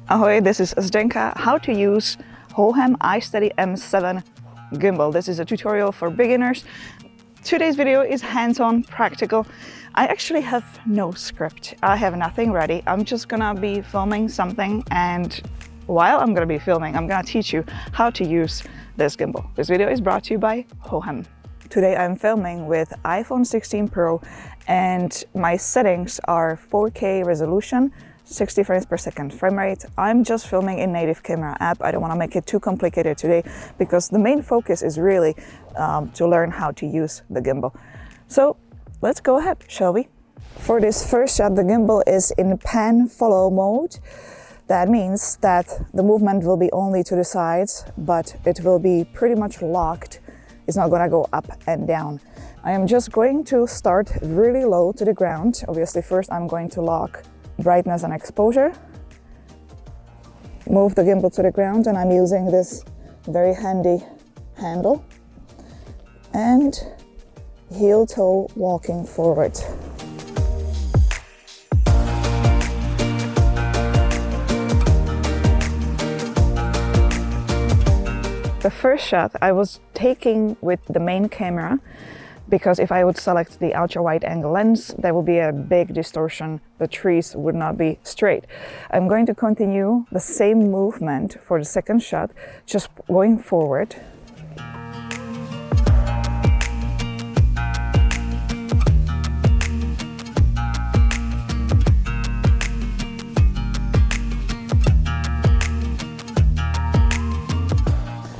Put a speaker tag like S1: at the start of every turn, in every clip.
S1: Ahoy, this is Zdenka, how to use Hohem iSteady M7 gimbal. This is a tutorial for beginners. Today's video is hands-on, practical. I actually have no script. I have nothing ready. I'm just gonna be filming something, and while I'm gonna be filming, I'm gonna teach you how to use this gimbal. This video is brought to you by Hohem. Today I'm filming with iPhone 16 Pro and my settings are 4K resolution, 60 frames per second frame rate. I'm just filming in native camera app. I don't want to make it too complicated today because the main focus is really to learn how to use the gimbal. So let's go ahead, shall we? For this first shot, the gimbal is in pan follow mode. That means that the movement will be only to the sides, but it will be pretty much locked. It's not gonna go up and down. I am just going to start really low to the ground. Obviously, first I'm going to lock brightness and exposure. Move the gimbal to the ground, and I'm using this very handy handle. And heel toe walking forward. The first shot I was taking with the main camera because if I would select the ultra wide angle lens, there would be a big distortion. The trees would not be straight. I'm going to continue the same movement for the second shot, just going forward.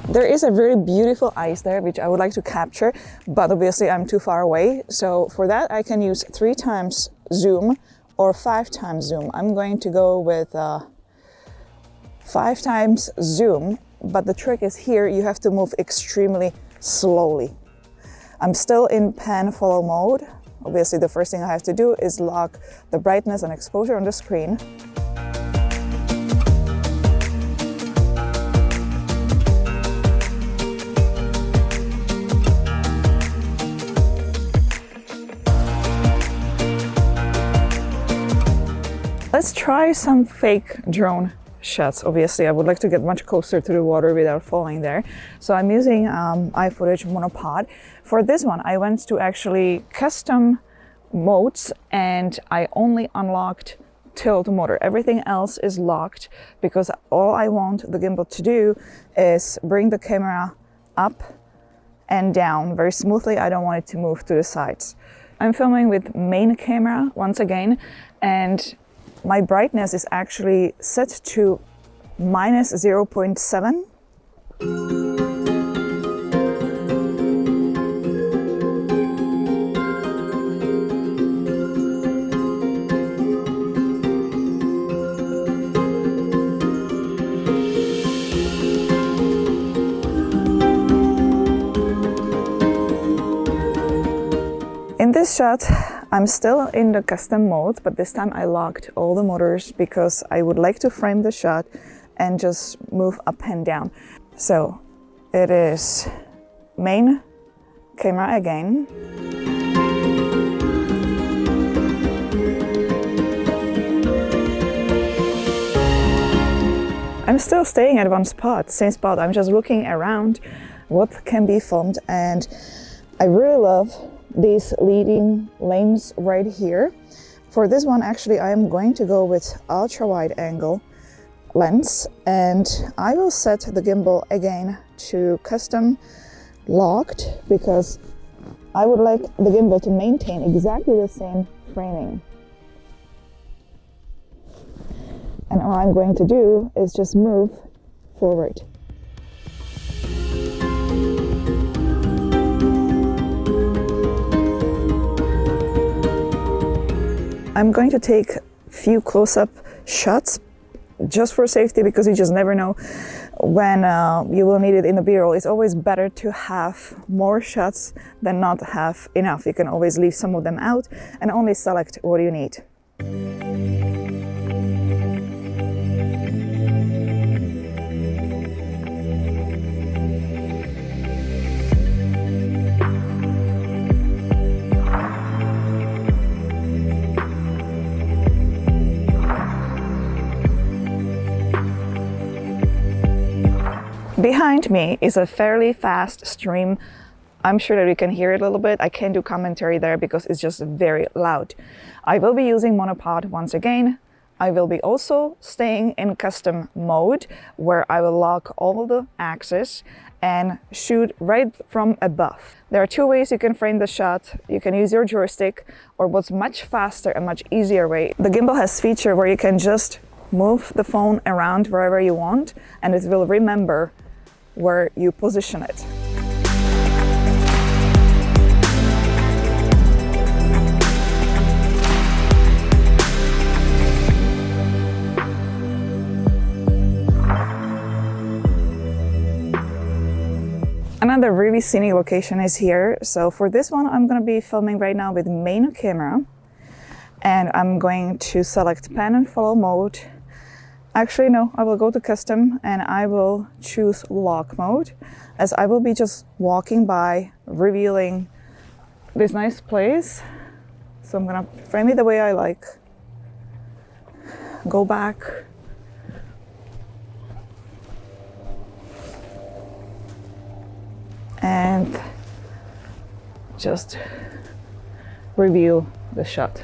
S1: There is a very beautiful ice there, which I would like to capture, but obviously I'm too far away. So for that, I can use 3 times zoom or 5 times zoom. I'm going to go with 5 times zoom, but the trick is here, you have to move extremely slowly. I'm still in pan follow mode. Obviously, the first thing I have to do is lock the brightness and exposure on the screen. Let's try some fake drone shots. Obviously, I would like to get much closer to the water without falling there. So I'm using iFootage monopod. For this one, I went to actually custom modes and I only unlocked tilt motor. Everything else is locked because all I want the gimbal to do is bring the camera up and down very smoothly. I don't want it to move to the sides. I'm filming with main camera once again, and my brightness is actually set to minus 0.7. In this shot, I'm still in the custom mode, but this time I locked all the motors because I would like to frame the shot and just move up and down. So it is main camera again. I'm still staying at one spot, same spot. I'm just looking around what can be filmed, and I really love these leading lanes right here. For this one, actually, I am going to go with ultra wide angle lens, and I will set the gimbal again to custom locked because I would like the gimbal to maintain exactly the same framing. And all I'm going to do is just move forward. I'm going to take a few close-up shots just for safety because you just never know when you will need it in the B-roll. It's always better to have more shots than not have enough. You can always leave some of them out and only select what you need. Behind me is a fairly fast stream. I'm sure that you can hear it a little bit. I can't do commentary there because it's just very loud. I will be using monopod once again. I will be also staying in custom mode where I will lock all of the axes and shoot right from above. There are two ways you can frame the shot. You can use your joystick, or what's much faster and much easier way. The gimbal has feature where you can just move the phone around wherever you want and it will remember where you position it. Another really scenic location is here. So for this one, I'm going to be filming right now with main camera, and I'm going to select pan and follow mode. Actually, no, I will go to custom and I will choose lock mode, as I will be just walking by, revealing this nice place. So I'm going to frame it the way I like. Go back. And just reveal the shot.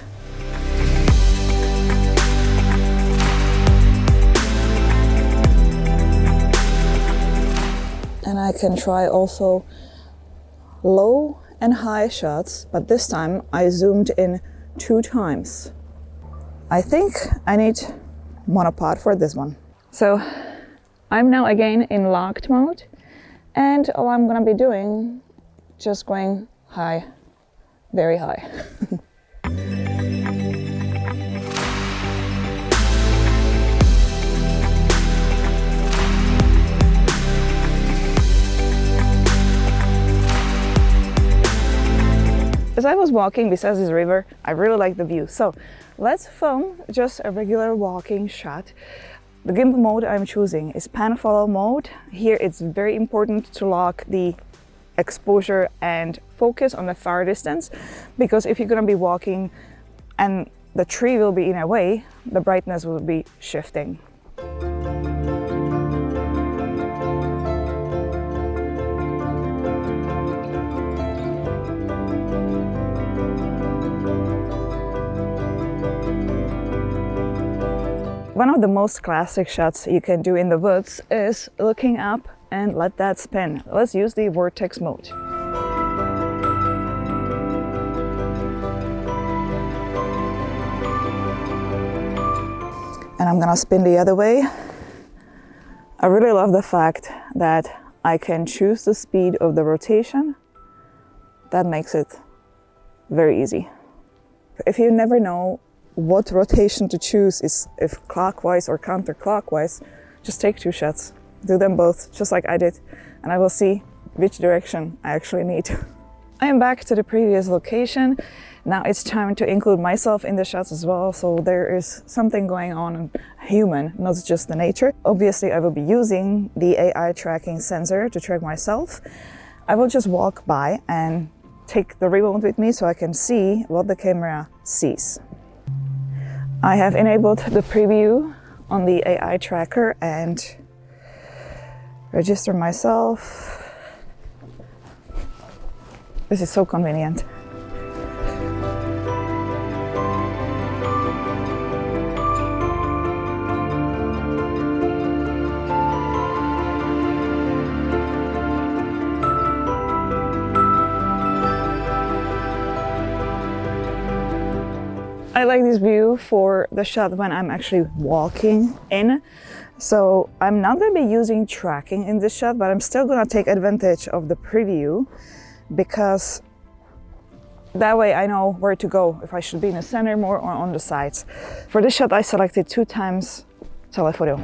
S1: And I can try also low and high shots, but this time I zoomed in 2 times. I think I need monopod for this one. So I'm now again in locked mode. And all I'm gonna be doing, just going high, very high. As I was walking beside this river, I really like the view. So let's film just a regular walking shot. The gimbal mode I'm choosing is pan follow mode. Here it's very important to lock the exposure and focus on the far distance, because if you're going to be walking and the tree will be in a way, the brightness will be shifting. One of the most classic shots you can do in the woods is looking up and let that spin. Let's use the vortex mode. And I'm gonna spin the other way. I really love the fact that I can choose the speed of the rotation. That makes it very easy. If you never know what rotation to choose, is if clockwise or counterclockwise, just take 2 shots. Do them both, just like I did, and I will see which direction I actually need. I am back to the previous location. Now it's time to include myself in the shots as well, so there is something going on human, not just the nature. Obviously, I will be using the AI tracking sensor to track myself. I will just walk by and take the remote with me so I can see what the camera sees. I have enabled the preview on the AI tracker and register myself. This is so convenient. I like this view for the shot when I'm actually walking in. So I'm not going to be using tracking in this shot, but I'm still going to take advantage of the preview, because that way I know where to go, if I should be in the center more or on the sides. For this shot I selected 2 times telephoto.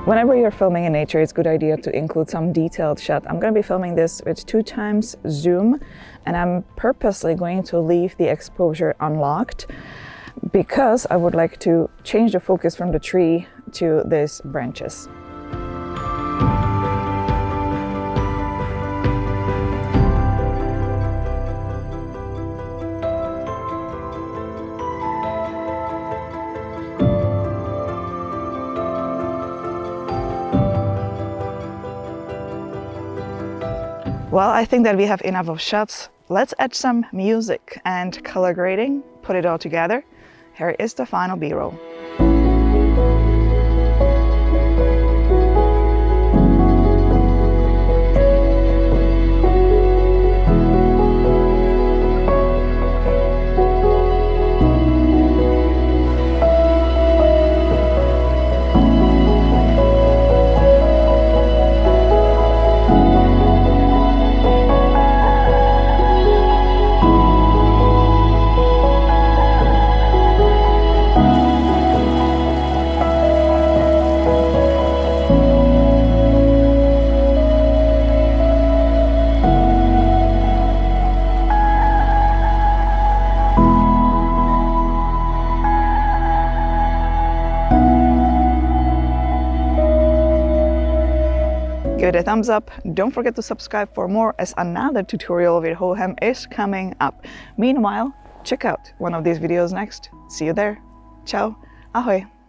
S1: Whenever you're filming in nature, it's a good idea to include some detailed shot. I'm going to be filming this with 2 times zoom, and I'm purposely going to leave the exposure unlocked because I would like to change the focus from the tree to these branches. Well, I think that we have enough of shots. Let's add some music and color grading, put it all together. Here is the final B-roll. Give it a thumbs up. Don't forget to subscribe for more, as another tutorial with Hohem is coming up. Meanwhile, check out one of these videos next. See you there. Ciao. Ahoj.